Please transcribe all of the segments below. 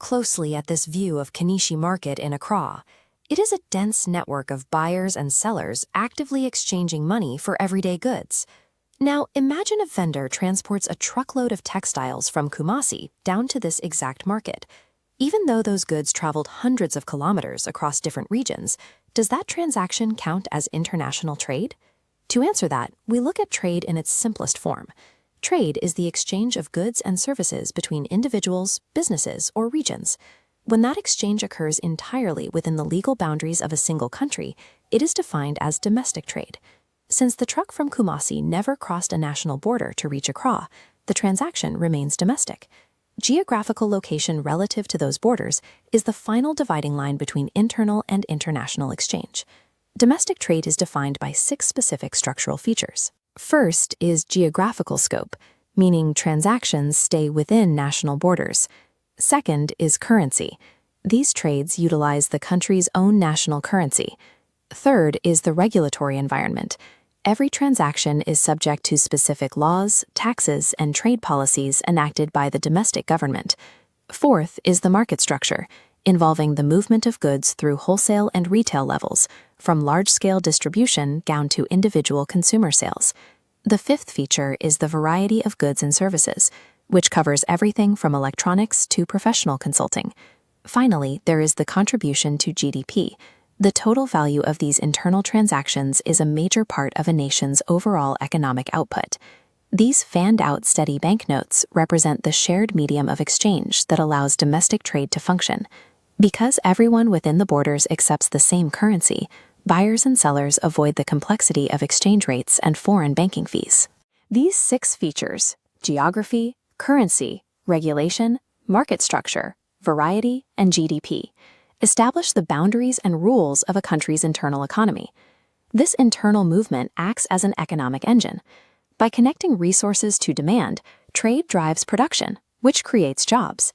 closely at this view of Kanishi Market in Accra. It is a dense network of buyers and sellers actively exchanging money for everyday goods. Now, imagine a vendor transports a truckload of textiles from Kumasi down to this exact market. Even though those goods traveled hundreds of kilometers across different regions, does that transaction count as international trade? To answer that, we look at trade in its simplest form. Trade is the exchange of goods and services between individuals, businesses, or regions. When that exchange occurs entirely within the legal boundaries of a single country, it is defined as domestic trade. Since the truck from Kumasi never crossed a national border to reach Accra, the transaction remains domestic. Geographical location relative to those borders is the final dividing line between internal and international exchange. Domestic trade is defined by 6 specific structural features. First is geographical scope, meaning transactions stay within national borders. Second is currency. These trades utilize the country's own national currency. Third is the regulatory environment. Every transaction is subject to specific laws, taxes, and trade policies enacted by the domestic government. Fourth is the market structure, involving the movement of goods through wholesale and retail levels, from large-scale distribution down to individual consumer sales. The fifth feature is the variety of goods and services, which covers everything from electronics to professional consulting. Finally, there is the contribution to GDP. The total value of these internal transactions is a major part of a nation's overall economic output. These fanned-out steady banknotes represent the shared medium of exchange that allows domestic trade to function. Because everyone within the borders accepts the same currency, buyers and sellers avoid the complexity of exchange rates and foreign banking fees. These 6 features, geography, currency, regulation, market structure, variety, and GDP, establish the boundaries and rules of a country's internal economy. This internal movement acts as an economic engine. By connecting resources to demand, trade drives production, which creates jobs.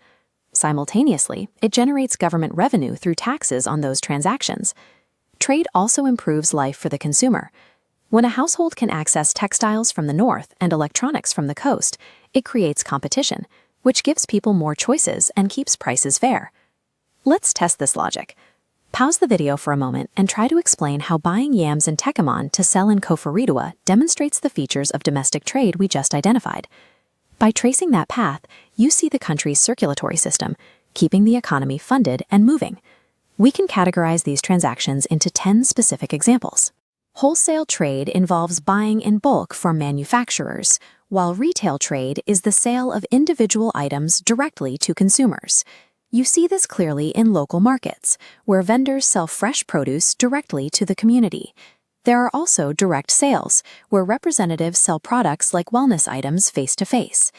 Simultaneously, it generates government revenue through taxes on those transactions. Trade also improves life for the consumer. When a household can access textiles from the north and electronics from the coast, it creates competition, which gives people more choices and keeps prices fair. Let's test this logic. Pause the video for a moment and try to explain how buying yams in Tekemon to sell in Koforidua demonstrates the features of domestic trade we just identified. By tracing that path, you see the country's circulatory system, keeping the economy funded and moving. We can categorize these transactions into 10 specific examples. Wholesale trade involves buying in bulk from manufacturers, while retail trade is the sale of individual items directly to consumers. You see this clearly in local markets, where vendors sell fresh produce directly to the community. There are also direct sales, where representatives sell products like wellness items face-to-face.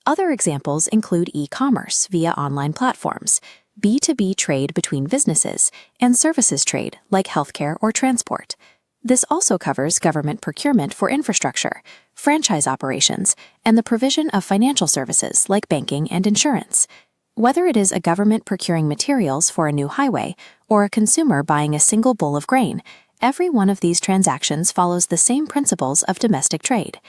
Other examples include e-commerce via online platforms, B2B trade between businesses, and services trade like healthcare or transport. This also covers government procurement for infrastructure, franchise operations, and the provision of financial services like banking and insurance. Whether it is a government procuring materials for a new highway or a consumer buying a single bowl of grain, every one of these transactions follows the same principles of domestic trade.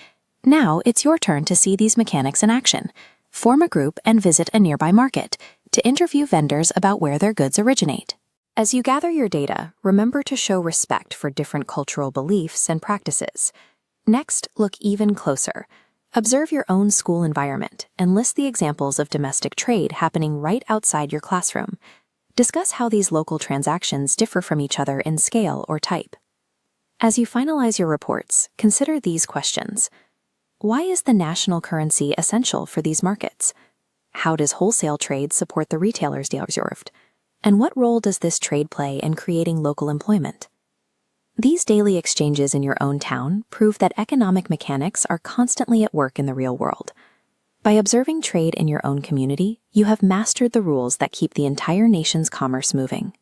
Now it's your turn to see these mechanics in action. Form a group and visit a nearby market to interview vendors about where their goods originate. As you gather your data, remember to show respect for different cultural beliefs and practices. Next, look even closer. Observe your own school environment and list the examples of domestic trade happening right outside your classroom. Discuss how these local transactions differ from each other in scale or type. As you finalize your reports, consider these questions. Why is the national currency essential for these markets? How does wholesale trade support the retailers they observed? And what role does this trade play in creating local employment? These daily exchanges in your own town prove that economic mechanics are constantly at work in the real world. By observing trade in your own community, you have mastered the rules that keep the entire nation's commerce moving.